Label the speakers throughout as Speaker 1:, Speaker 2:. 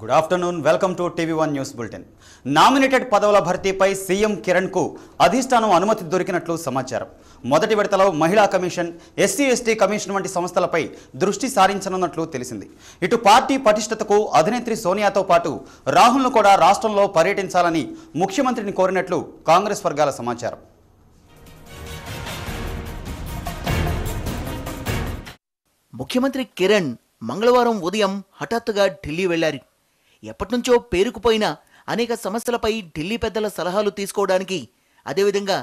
Speaker 1: Good afternoon, welcome to TV one news bulletin. Nominated పదవుల భర్తీపై CM Kiran కు అధిష్టానం అనుమతి దొరికినట్లు సమాచారం. మొదటి విడతలో మహిళా కమిషన్, ఎస్సీ/ఎస్టీ కమిషన్ వంటి సంస్థలపై దృష్టి సారించనున్నట్లు తెలిసింది. ఇటు పార్టీ పటిష్టతకు అధినేత్రి సోనియాతో పాటు రాహుల్ను కూడా రాష్ట్రంలో పర్యటించాలని ముఖ్యమంత్రిని కోరినట్లు కాంగ్రెస్ వర్గాల సమాచారం.
Speaker 2: ముఖ్యమంత్రి కిరణ్ మంగళవారం ఉదయం హఠాత్తుగా ఢిల్లీ వెళ్లారు. ఎప్పటినుంచో పేరుకుపోయిన అనేక సమస్యలపై ఢిల్లీ పెద్దల సలహాలు తీసుకోవడానికి, అదేవిధంగా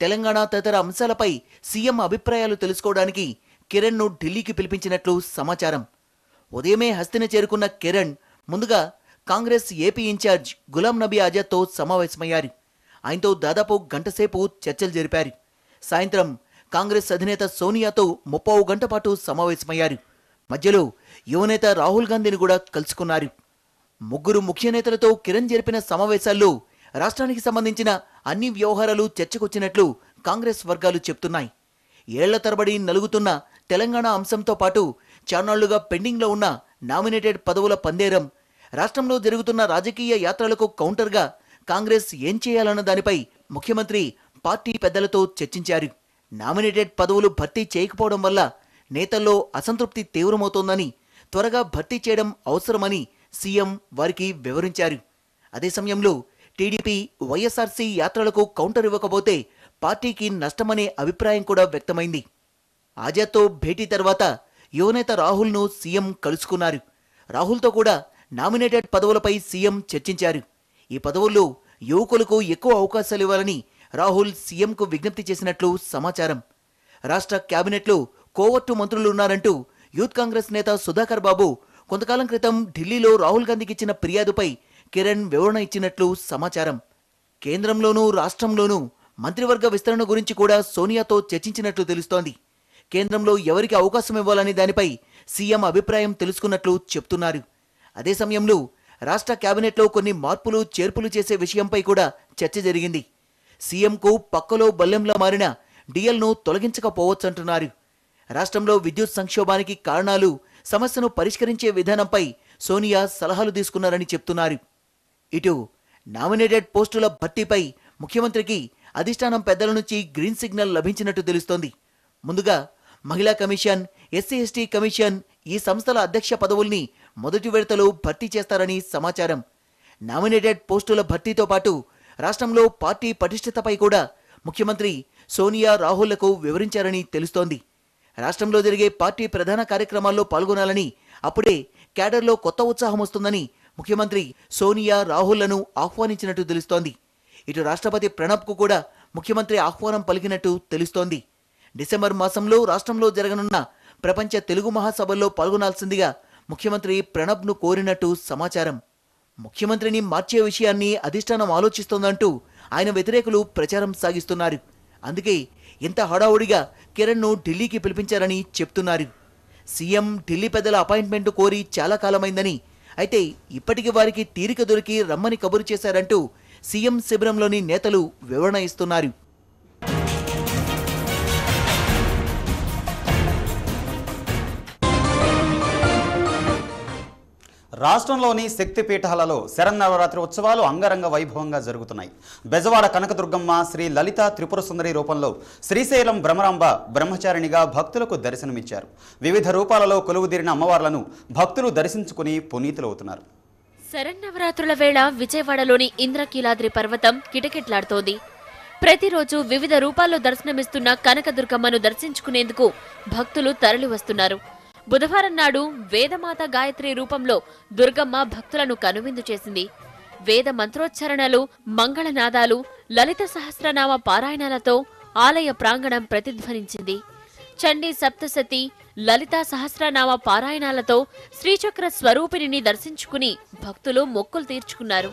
Speaker 2: తెలంగాణ తదితర అంశాలపై సీఎం అభిప్రాయాలు తెలుసుకోవడానికి కిరణ్ను ఢిల్లీకి పిలిపించినట్లు సమాచారం. ఉదయమే హస్తిన చేరుకున్న కిరణ్ ముందుగా కాంగ్రెస్ ఏపీ ఇన్ఛార్జ్ గులాం నబీ ఆజాద్తో సమావేశమయ్యారు. ఆయనతో దాదాపు గంటసేపు చర్చలు జరిపారు. సాయంత్రం కాంగ్రెస్ అధినేత సోనియాతో 30 గంట పాటు సమావేశమయ్యారు. మధ్యలో యువనేత రాహుల్ గాంధీని కూడా కలుసుకున్నారు. ముగ్గురు ముఖ్య నేతలతో కిరణ్ జరిపిన సమావేశాల్లో రాష్ట్రానికి సంబంధించిన అన్ని వ్యవహారాలు చర్చకొచ్చినట్లు కాంగ్రెస్ వర్గాలు చెప్తున్నాయి. ఏళ్ల తరబడి నలుగుతున్న తెలంగాణ అంశంతో పాటు చాన్నాళ్లుగా పెండింగ్లో ఉన్న నామినేటెడ్ పదవుల పందేరం, రాష్ట్రంలో జరుగుతున్న రాజకీయ యాత్రలకు కౌంటర్గా కాంగ్రెస్ ఏం చేయాలన్న దానిపై ముఖ్యమంత్రి పార్టీ పెద్దలతో చర్చించారు. నామినేటెడ్ పదవులు భర్తీ చేయకపోవడం వల్ల నేతల్లో అసంతృప్తి తీవ్రమవుతోందని, త్వరగా భర్తీ చేయడం అవసరమని సీఎం వారికి వివరించారు. అదే సమయంలో టీడీపీ, వైఎస్ఆర్సీ యాత్రలకు కౌంటర్ ఇవ్వకపోతే పార్టీకి నష్టమనే అభిప్రాయం కూడా వ్యక్తమైంది. ఆజాద్తో భేటీ తర్వాత యువనేత రాహుల్ను సీఎం కలుసుకున్నారు. రాహుల్తో కూడా నామినేటెడ్ పదవులపై సీఎం చర్చించారు. ఈ పదవుల్లో యువకులకు ఎక్కువ అవకాశాలు ఇవ్వాలని రాహుల్ సీఎంకు విజ్ఞప్తి చేసినట్లు సమాచారం. రాష్ట్ర కేబినెట్లో కోవర్టు మంత్రులున్నారంటూ యూత్ కాంగ్రెస్ నేత సుధాకర్ బాబు కొంతకాలం క్రితం ఢిల్లీలో రాహుల్ గాంధీకి ఇచ్చిన ఫిర్యాదుపై కిరణ్ వివరణ ఇచ్చినట్లు సమాచారం. కేంద్రంలోనూ రాష్ట్రంలోనూ మంత్రివర్గ విస్తరణ గురించి కూడా సోనియాతో చర్చించినట్లు తెలుస్తోంది. కేంద్రంలో ఎవరికి అవకాశం ఇవ్వాలని దానిపై సీఎం అభిప్రాయం తెలుసుకున్నట్లు చెప్తున్నారు. అదే సమయంలో రాష్ట్ర కేబినెట్లో కొన్ని మార్పులు చేర్పులు చేసే విషయంపై కూడా చర్చ జరిగింది. సీఎంకు పక్కలో బల్లెంలా మారిన డిఎల్ను తొలగించకపోవచ్చంటున్నారు. రాష్ట్రంలో విద్యుత్ సంక్షోభానికి కారణాలు, సమస్యను పరిష్కరించే విధానంపై సోనియా సలహాలు తీసుకున్నారని చెప్తున్నారు. ఇటు నామినేటెడ్ పోస్టుల భర్తీపై ముఖ్యమంత్రికి అధిష్టానం పెద్దల నుంచి గ్రీన్ సిగ్నల్ లభించినట్టు తెలుస్తోంది. ముందుగా మహిళా కమిషన్, ఎస్సీ/ఎస్టీ కమిషన్, ఈ సంస్థల అధ్యక్ష పదవుల్ని మొదటి విడతలో భర్తీ చేస్తారని సమాచారం. నామినేటెడ్ పోస్టుల భర్తీతో పాటు రాష్ట్రంలో పార్టీ పటిష్టతపై కూడా ముఖ్యమంత్రి సోనియా రాహుల్లకు వివరించారని తెలుస్తోంది. రాష్ట్రంలో జరిగే పార్టీ ప్రధాన కార్యక్రమాల్లో పాల్గొనాలని, అప్పుడే క్యాడర్లో కొత్త ఉత్సాహం వస్తుందని ముఖ్యమంత్రి సోనియా రాహుల్లను ఆహ్వానించినట్టు తెలుస్తోంది. ఇటు రాష్ట్రపతి ప్రణబ్కు కూడా ముఖ్యమంత్రి ఆహ్వానం పలికినట్టు తెలుస్తోంది. డిసెంబర్ మాసంలో రాష్ట్రంలో జరగనున్న ప్రపంచ తెలుగు మహాసభల్లో పాల్గొనాల్సిందిగా ముఖ్యమంత్రి ప్రణబ్ను కోరినట్టు సమాచారం. ముఖ్యమంత్రిని మార్చే విషయాన్ని అధిష్టానం ఆలోచిస్తోందంటూ ఆయన వ్యతిరేకులు ప్రచారం సాగిస్తున్నారు. అందుకే ఇంత హడావుడిగా కిరణ్ను ఢిల్లీకి పిలిపించారని చెప్తున్నారు. సీఎం ఢిల్లీ పెద్దల అపాయింట్మెంట్ కోరి చాలా కాలమైందని, అయితే ఇప్పటికి వారికి తీరిక దొరికి రమ్మని కబురు చేశారంటూ సీఎం శిబిరంలోని నేతలు వివరణ ఇస్తున్నారు.
Speaker 1: రాష్ట్రంలోని శక్తిపీఠాలలో శరన్నవరాత్రి ఉత్సవాలు అంగరంగ వైభవంగా జరుగుతున్నాయి. బెజవాడ కనకదుర్గమ్మ శ్రీ లలిత త్రిపుర సుందరి రూపంలో శ్రీశైలం భ్రమరాంబ బ్రహ్మచారిణిగా భక్తులకు దర్శనమిచ్చారు. వివిధ రూపాలలో కొలువుదీరిన అమ్మవార్లను భక్తులు దర్శించుకుని పునీతులవుతున్నారు.
Speaker 3: శరన్నవరాత్రుల వేళ విజయవాడలోని ఇంద్రకీలాద్రి పర్వతం కిటకిట్లాడుతోంది. ప్రతిరోజు వివిధ రూపాల్లో దర్శనమిస్తున్న కనకదుర్గమ్మను దర్శించుకునేందుకు భక్తులు తరలివస్తున్నారు. బుధవారం నాడు వేదమాత గాయత్రి రూపంలో దుర్గమ్మ భక్తులను కనువిందు చేసింది. వేద మంత్రోచ్చారణలు, మంగళనాదాలు, లలిత సహస్రనామ పారాయణాలతో ఆలయ ప్రాంగణం ప్రతిధ్వనించింది. చండీ సప్తశతి, లలితా సహస్రనామ పారాయణాలతో శ్రీచక్ర స్వరూపిణిని దర్శించుకుని భక్తులు మొక్కులు తీర్చుకున్నారు.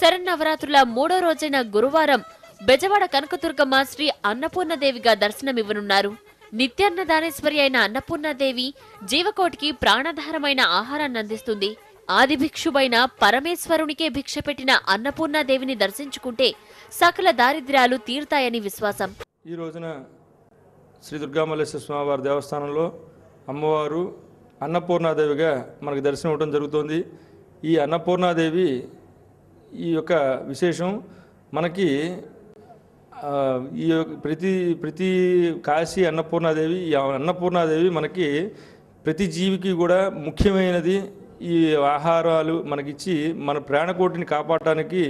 Speaker 3: శరన్నవరాత్రుల 3వ రోజైన గురువారం బెజవాడ కనకదుర్గమ్మ శ్రీ అన్నపూర్ణదేవిగా దర్శనమివ్వనున్నారు. నిత్యాన్నదానేశ్వరి అయిన అన్నపూర్ణదేవి జీవకోటికి ప్రాణాధారమైన ఆహారాన్ని అందిస్తుంది. ఆదిభిక్షువైన పరమేశ్వరునికే భిక్ష పెట్టిన అన్నపూర్ణదేవిని దర్శించుకుంటే సకల దారిద్ర్యాలు తీరుతాయని విశ్వాసం.
Speaker 4: ఈ రోజున శ్రీ దుర్గామల్లేశ్వర స్వామివారి దేవస్థానంలో అమ్మవారు అన్నపూర్ణాదేవిగా మనకు దర్శనం ఇవ్వడం జరుగుతుంది. ఈ అన్నపూర్ణాదేవి ఈ యొక్క విశేషం మనకి ఈ ప్రతి కాశీ అన్నపూర్ణాదేవి, ఈ అన్నపూర్ణాదేవి మనకి ప్రతి జీవికి కూడా ముఖ్యమైనది. ఈ ఆహారాలు మనకిచ్చి మన ప్రాణకోటిని కాపాడటానికి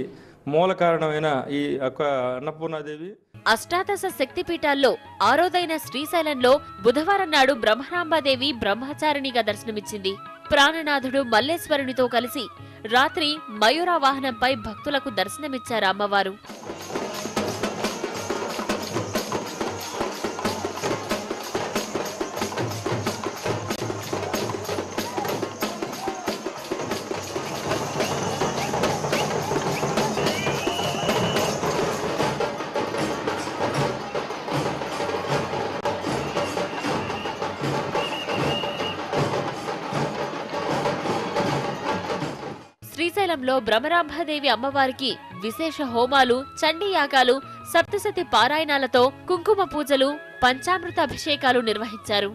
Speaker 4: మూల కారణమైన ఈ యొక్క అన్నపూర్ణాదేవి.
Speaker 3: అష్టాదశ శక్తిపీఠాల్లో ఆరోదైన శ్రీశైలంలో బుధవారం నాడు బ్రహ్మరాంబాదేవి బ్రహ్మచారిణిగా దర్శనమిచ్చింది. ప్రాణనాథుడు మల్లేశ్వరునితో కలిసి రాత్రి మయూర వాహనంపై భక్తులకు దర్శనమిచ్చారు అమ్మవారు. శ్రీశైలంలో బ్రహ్మరాంబాదేవి అమ్మవారికి విశేష హోమాలు, చండీ యాగాలు, సప్తశతి పారాయణాలతో కుంకుమ పూజలు, పంచామృత అభిషేకాలు నిర్వహించారు.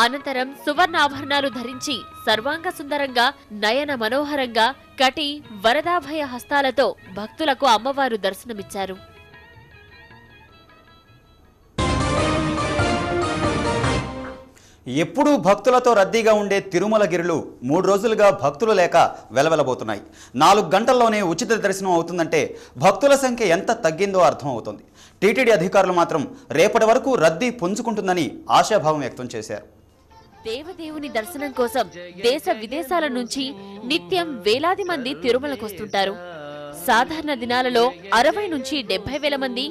Speaker 3: అనంతరం సువర్ణాభరణాలు ధరించి సర్వాంగ సుందరంగా, నయన మనోహరంగా, కటి వరదాభయ హస్తాలతో భక్తులకు అమ్మవారు దర్శనమిచ్చారు.
Speaker 1: ఎప్పుడూ భక్తులతో రద్దీగా ఉండే తిరుమలగిరులు 3 రోజులుగా భక్తులు లేక వెలవెలబోతున్నాయి. 4 గంటల్లోనే ఉచిత దర్శనం అవుతుందంటే భక్తుల సంఖ్య ఎంత తగ్గిందో అర్థం అవుతుంది. టీటీడీ అధికారులు మాత్రం రేపటి వరకు రద్దీ పుంజుకుంటుందని ఆశాభావం వ్యక్తం చేశారు.
Speaker 3: దేవదేవుని దర్శనం కోసం దేశ విదేశాల నుంచి నిత్యం వేలాది మంది తిరుమలకొస్తుంటారు. సాధారణ దినాలలో 60 నుంచి 70 వేల మంది,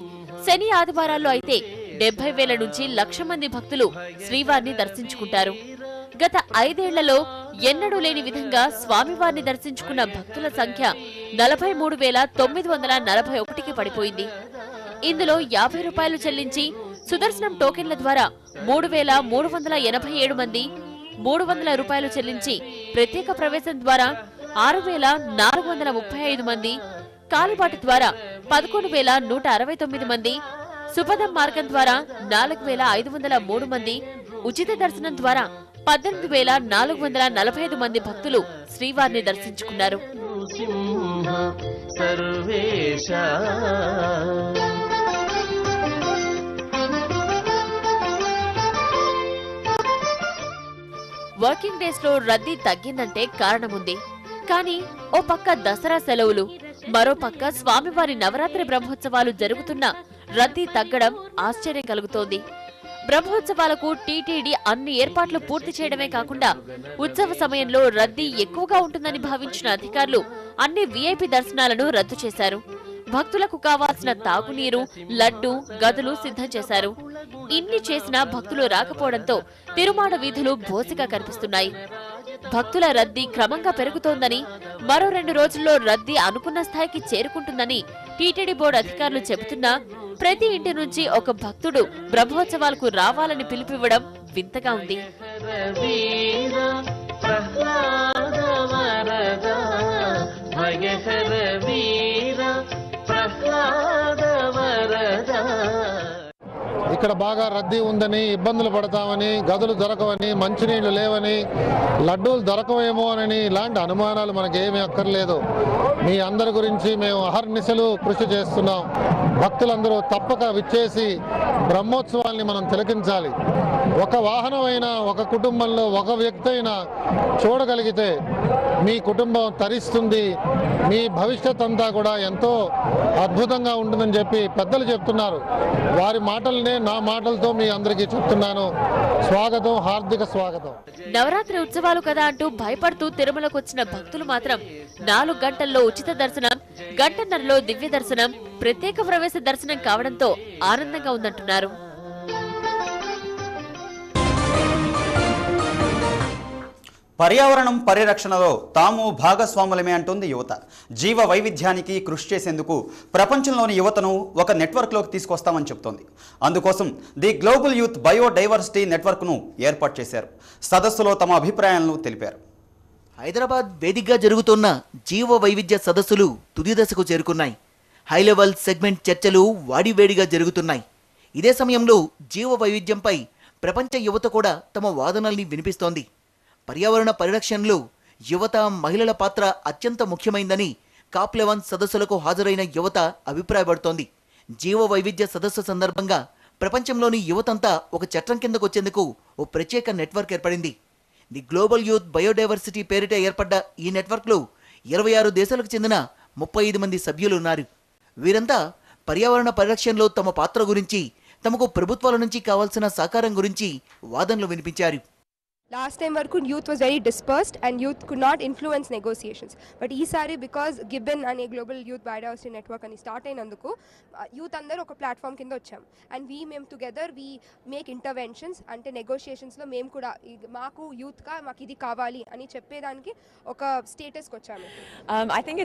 Speaker 3: శని ఆదివారాల్లో అయితే 70,000 నుంచి 1,00,000 మంది భక్తులు శ్రీవారిని దర్శించుకుంటారు. గత 5 ఏళ్లలో ఎన్నడూ లేని విధంగా స్వామివారిని దర్శించుకున్న భక్తుల సంఖ్య 43,941కి పడిపోయింది. ఇందులో 50 రూపాయలు చెల్లించి సుదర్శనం టోకెన్ల ద్వారా 3,387 మంది, 300 రూపాయలు చెల్లించి ప్రత్యేక ప్రవేశం ద్వారా 6,435 మంది, కాలిబాట ద్వారా 11,169 మంది, సుపదం మార్గం ద్వారా 4,503 మంది, ఉచిత దర్శనం ద్వారా 18,445 మంది భక్తులు శ్రీవారిని దర్శించుకున్నారు. వర్కింగ్ డేస్ లో రద్దీ తగ్గిందంటే కారణముంది. కానీ ఓ పక్క దసరా సెలవులు, మరో పక్క స్వామివారి నవరాత్రి బ్రహ్మోత్సవాలు జరుగుతున్నా రద్దీ తగ్గడం ఆశ్చర్యం కలుగుతోంది. బ్రహ్మోత్సవాలకు టీటీడీ అన్ని ఏర్పాట్లు పూర్తి చేయడమే కాకుండా ఉత్సవ సమయంలో రద్దీ ఎక్కువగా ఉంటుందని భావించిన అధికారులు అన్ని వీఐపీ దర్శనాలను రద్దు చేశారు. భక్తులకు కావాల్సిన తాగునీరు, లడ్డు, గదులు సిద్ధం చేశారు. ఇన్ని చేసినా భక్తులు రాకపోవడంతో తిరుమాడ వీధులు బోసిగా కనిపిస్తున్నాయి. భక్తుల రద్దీ క్రమంగా పెరుగుతోందని, మరో 2 రోజుల్లో రద్దీ అనుకున్న స్థాయికి చేరుకుంటుందని టీటీడీ బోర్డు అధికారులు చెబుతున్నా ప్రతి ఇంటి నుంచి ఒక భక్తుడు బ్రహ్మోత్సవాలకు రావాలని పిలుపివ్వడం వింతగా ఉంది.
Speaker 5: ఇక్కడ బాగా రద్దీ ఉందని, ఇబ్బందులు పడతామని, గదులు దొరకవని, మంచినీళ్లు లేవని, లడ్డూలు దొరకవేమో అని ఇలాంటి అనుమానాలు మనకేమీ అక్కర్లేదు. మీ అందరి గురించి మేము అహర్నిశలు కృషి చేస్తున్నాం. భక్తులందరూ తప్పక విచ్చేసి బ్రహ్మోత్సవాల్ని మనం తిలకించాలి. ఒక వాహనం అయినా, ఒక కుటుంబంలో ఒక వ్యక్తి అయినా చూడగలిగితే మీ కుటుంబం తరిస్తుంది, మీ భవిష్యత్ అంతా కూడా ఎంతో అద్భుతంగా ఉంటుందని చెప్పి పెద్దలు చెప్తున్నారు. వారి మాటలనే నా మాటలతో మీ అందరికీ చెప్తున్నాను. స్వాగతం, హార్దిక స్వాగతం.
Speaker 3: నవరాత్రి ఉత్సవాలు కదా అంటూ భయపడుతూ తిరుమలకు వచ్చిన భక్తులు మాత్రం 4 గంటల్లో ఉచిత దర్శనం, గంటన్నరలో దివ్య దర్శనం, ప్రత్యేక ప్రవేశ దర్శనం కావడంతో ఆనందంగా ఉందంటున్నారు.
Speaker 1: పర్యావరణం పరిరక్షణలో తాము భాగస్వాములమే అంటుంది యువత. జీవ వైవిధ్యానికి కృషి చేసేందుకు ప్రపంచంలోని యువతను ఒక నెట్వర్క్లోకి తీసుకొస్తామని చెబుతోంది. అందుకోసం ది గ్లోబల్ యూత్ బయోడైవర్సిటీ నెట్వర్క్ను ఏర్పాటు చేశారు. సదస్సులో తమ అభిప్రాయాలను తెలిపారు.
Speaker 2: హైదరాబాద్ వేదికగా జరుగుతున్న జీవ వైవిధ్య సదస్సులు తుది దశకు చేరుకున్నాయి. హైలెవెల్ సెగ్మెంట్ చర్చలు వాడివేడిగా జరుగుతున్నాయి. ఇదే సమయంలో జీవ వైవిధ్యంపై ప్రపంచ యువత కూడా తమ వాదనల్ని వినిపిస్తోంది. పర్యావరణ పరిరక్షణలో యువత, మహిళల పాత్ర అత్యంత ముఖ్యమైందని COP11 సదస్సులకు హాజరైన యువత అభిప్రాయపడుతోంది. జీవ వైవిధ్య సదస్సు సందర్భంగా ప్రపంచంలోని యువతంతా ఒక చట్టం కిందకు వచ్చేందుకు ఓ ప్రత్యేక నెట్వర్క్ ఏర్పడింది. ది గ్లోబల్ యూత్ బయోడైవర్సిటీ పేరిట ఏర్పడ్డ ఈ నెట్వర్క్లో 26 దేశాలకు చెందిన 35 మంది సభ్యులు ఉన్నారు. వీరంతా పర్యావరణ పరిరక్షణలో తమ పాత్ర గురించి, తమకు ప్రభుత్వాల నుంచి కావాల్సిన సహకారం గురించి వాదనలు వినిపించారు.
Speaker 6: Last time వరకు youth was very dispersed and youth could not influence negotiations. But ఈసారి because Gibbon అనే గ్లోబల్ యూత్ బయోడైవర్సిటీ నెట్వర్క్ అని స్టార్ట్ అయినందుకు యూత్ అందరూ ఒక ప్లాట్ఫామ్ కింద వచ్చాం. అండ్ మేము టుగెదర్ వీ మేక్ ఇంటర్వెన్షన్స్, అంటే నెగోషియేషన్స్లో మేము కూడా మాకు యూత్గా మాకు ఇది కావాలి అని చెప్పేదానికి ఒక స్టేటస్కి వచ్చాము.
Speaker 7: I think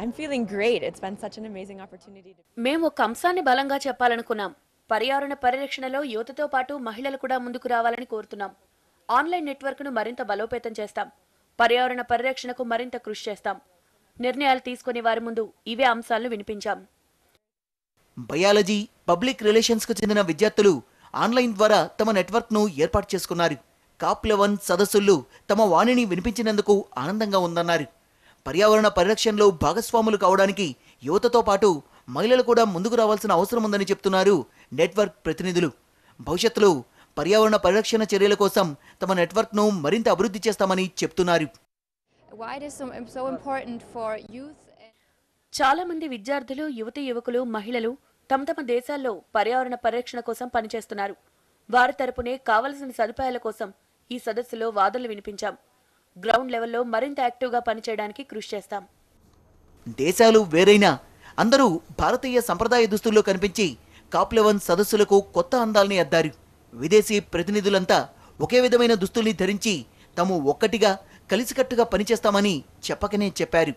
Speaker 7: I'm feeling great. It's been such an amazing opportunity.
Speaker 8: మేము ఒక అంశాన్ని బలంగా చెప్పాలనుకున్నాం. పర్యావరణ పరిరక్షణలో యువతతో పాటు మహిళలు కూడా ముందుకు రావాలని కోరుతున్నాం. ఆన్లైన్ నెట్వర్క్ను మరింత బలోపేతం చేస్తాం. పర్యావరణ పరిరక్షణకు మరింత కృషి చేస్తాం. నిర్ణయాలు తీసుకునే వారి ముందు ఇవే అంశాలను వినిపించాం.
Speaker 2: బయాలజీ, పబ్లిక్ రిలేషన్స్కు చెందిన విద్యార్థులు ఆన్లైన్ ద్వారా తమ నెట్వర్క్ను ఏర్పాటు చేసుకున్నారు. COP11 సదస్సుల్లో తమ వాణిని వినిపించినందుకు ఆనందంగా ఉందన్నారు. పర్యావరణ పరిరక్షణలో భాగస్వాములు కావడానికి యువతతో పాటు మహిళలు కూడా ముందుకు రావాల్సిన అవసరం ఉందని చెప్తున్నారు నెట్వర్క్ ప్రతినిధులు. భవిష్యత్తులో పర్యావరణ పరిరక్షణ చర్యల కోసం తమ నెట్వర్క్ను మరింత అభివృద్ధి చేస్తామని చెప్తున్నారు.
Speaker 8: చాలా మంది విద్యార్థులు, యువకులు, మహిళలు తమ తమ దేశాల్లో పర్యావరణ పరిరక్షణ కోసం పనిచేస్తున్నారు. వారి తరపునే కావలసిన సదుపాయాల కోసం ఈ సదస్సులో వాదనలు వినిపించాం. గ్రౌండ్ లెవెల్లో మరింత యాక్టివ్గా పనిచేయడానికి కృషి చేస్తాం.
Speaker 2: దేశాలు వేరైనా అందరూ భారతీయ సంప్రదాయ దుస్తుల్లో కనిపించి COP11 సదస్సులకు కొత్త అందాల్ని అద్దారు. విదేశీ ప్రతినిధులంతా ఒకే విధమైన దుస్తుల్ని ధరించి తాము ఒక్కటిగా కలిసికట్టుగా పనిచేస్తామని చెప్పకనే చెప్పారు.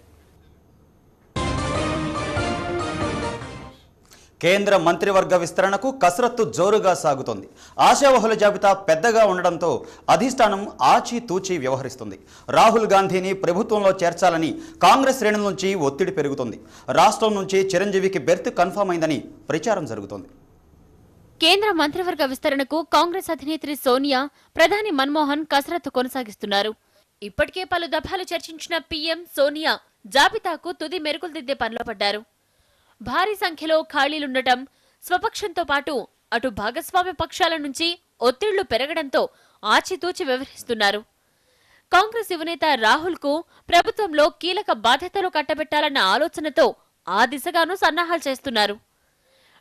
Speaker 1: కేంద్ర మంత్రివర్గ విస్తరణకు కసరత్తు జోరుగా సాగుతోంది. ఆశావహుల జాబితా పెద్దగా ఉండడంతో అధిష్టానం ఆచితూచి వ్యవహరిస్తుంది. రాహుల్ గాంధీని ప్రభుత్వంలో చేర్చాలని కాంగ్రెస్ శ్రేణుల నుంచి ఒత్తిడి పెరుగుతుంది. రాష్ట్రం నుంచి చిరంజీవికి బెర్త్ కన్ఫర్మ్ అయిందని ప్రచారం జరుగుతోంది.
Speaker 3: కేంద్ర మంత్రివర్గ విస్తరణకు కాంగ్రెస్ అధినేత్రి సోనియా, ప్రధాని మన్మోహన్ కసరత్తు కొనసాగిస్తున్నారు. ఇప్పటికే పలు దఫాలు చర్చించిన పీఎం సోనియా జాబితాకు తుది మెరుగులు దిద్దే పనిలో పడ్డారు. భారీ సంఖ్యలో ఖాళీలుండటం, స్వపక్షంతో పాటు అటు భాగస్వామ్య పక్షాల నుంచి ఒత్తిళ్లు పెరగడంతో ఆచితూచి వ్యవహరిస్తున్నారు. కాంగ్రెస్ యువనేత రాహుల్కు ప్రభుత్వంలో కీలక బాధ్యతలు కట్టబెట్టాలన్న ఆలోచనతో ఆ దిశగానూ సన్నాహాలు చేస్తున్నారు.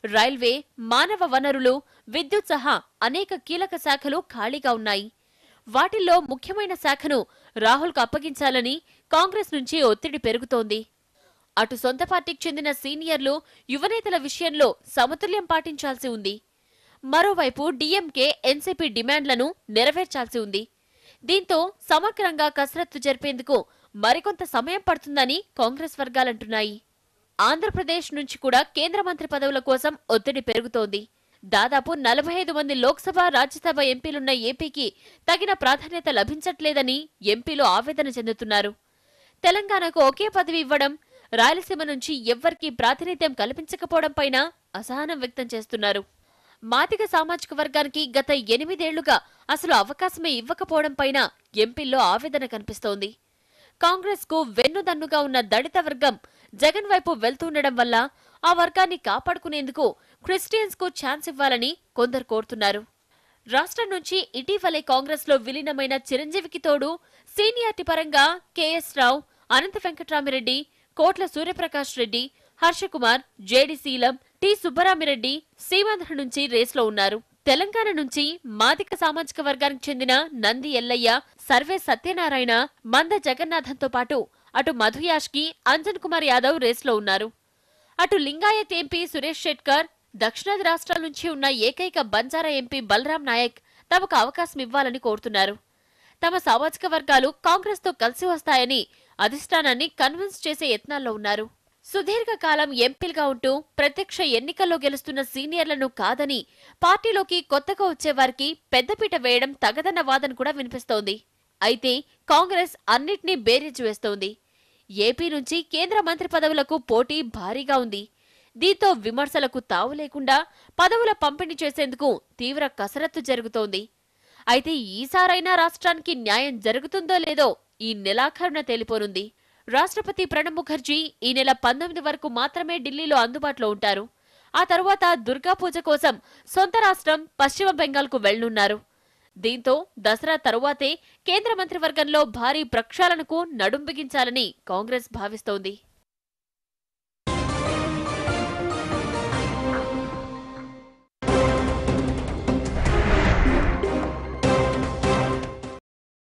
Speaker 3: రైల్వే, మానవ వనరులు, విద్యుత్ సహా అనేక కీలక శాఖలు ఖాళీగా ఉన్నాయి. వాటిల్లో ముఖ్యమైన శాఖను రాహుల్కు అప్పగించాలని కాంగ్రెస్ నుంచి ఒత్తిడి పెరుగుతోంది. అటు సొంత పార్టీకి చెందిన సీనియర్లు, యువనేతల విషయంలో సమతుల్యం పాటించాల్సి ఉంది. మరోవైపు డీఎంకే, ఎన్సీపీ డిమాండ్లను నెరవేర్చాల్సి ఉంది. దీంతో సమగ్రంగా కసరత్తు జరిపేందుకు మరికొంత సమయం పడుతుందని కాంగ్రెస్ వర్గాలంటున్నాయి. ఆంధ్రప్రదేశ్ నుంచి కూడా కేంద్ర మంత్రి పదవుల కోసం ఒత్తిడి పెరుగుతోంది. దాదాపు 45 మంది లోక్సభ, రాజ్యసభ ఎంపీలున్న ఏపీకి తగిన ప్రాధాన్యత లభించట్లేదని ఎంపీలు ఆవేదన చెందుతున్నారు. తెలంగాణకు ఒకే పదవి ఇవ్వడం, రాయలసీమ నుంచి ఎవ్వరికీ ప్రాతినిధ్యం కల్పించకపోవడం పైన అసహనం వ్యక్తం చేస్తున్నారు. మాదిగ సామాజిక వర్గానికి గత 8 ఏళ్లుగా అసలు అవకాశమే ఇవ్వకపోవడం పైన ఎంపీల్లో ఆవేదన కనిపిస్తోంది. కాంగ్రెస్ కు వెన్నుదన్నుగా ఉన్న దళిత వర్గం జగన్ వైపు వెళ్తుండడం వల్ల ఆ వర్గాన్ని కాపాడుకునేందుకు క్రిస్టియన్స్ కు ఛాన్స్ ఇవ్వాలని కొందరు కోరుతున్నారు. రాష్ట్రం నుంచి ఇటీవలే కాంగ్రెస్ లో విలీనమైన చిరంజీవికి తోడు సీనియారిటీ పరంగా కేఎస్ రావు, అనంత వెంకట్రామిరెడ్డి, కోట్ల సూర్యప్రకాష్ రెడ్డి, హర్షకుమార్, జేడి శీలం, టి సుబ్బరామిరెడ్డి సీమాంధ్ర నుంచి రేస్లో ఉన్నారు. తెలంగాణ నుంచి మాదిక సామాజిక వర్గానికి చెందిన నంది ఎల్లయ్య, సర్వే సత్యనారాయణ, మంద జగన్నాథంతో పాటు అటు మధుయాష్కి, అంజన్ కుమార్ యాదవ్ రేస్లో ఉన్నారు. అటు లింగాయత్ ఎంపీ సురేష్ షెట్కర్, దక్షిణాది రాష్ట్రాల నుంచి ఉన్న ఏకైక బంజారా ఎంపీ బలరాం నాయక్ తమకు అవకాశం ఇవ్వాలని కోరుతున్నారు. తమ సామాజిక వర్గాలు కాంగ్రెస్ తో కలిసి వస్తాయని అధిష్టానాన్ని కన్విన్స్ చేసే యత్నాల్లో ఉన్నారు. సుదీర్ఘకాలం ఎంపీలుగా ఉంటూ ప్రత్యక్ష ఎన్నికల్లో గెలుస్తున్న సీనియర్లను కాదని పార్టీలోకి కొత్తగా వచ్చేవారికి పెద్దపీట వేయడం తగదన్న వాదన కూడా వినిపిస్తోంది. అయితే కాంగ్రెస్ అన్నిటినీ బేరీజు వేస్తోంది. ఏపీ నుంచి కేంద్ర మంత్రి పదవులకు పోటీ భారీగా ఉంది. దీంతో విమర్శలకు తావు లేకుండా పదవుల పంపిణీ చేసేందుకు తీవ్ర కసరత్తు జరుగుతోంది. అయితే ఈసారైనా రాష్ట్రానికి న్యాయం జరుగుతుందో లేదో ఈ నెలాఖరున తేలిపోనుంది. రాష్ట్రపతి ప్రణబ్ ముఖర్జీ ఈ నెల 19 వరకు మాత్రమే ఢిల్లీలో అందుబాటులో ఉంటారు. ఆ తరువాత దుర్గాపూజ కోసం సొంత రాష్ట్రం పశ్చిమ బెంగాల్కు వెళ్లనున్నారు. దీంతో దసరా తరువాతే కేంద్ర మంత్రివర్గంలో భారీ ప్రక్షాళనకు నడుం బిగించాలని కాంగ్రెస్ భావిస్తోంది.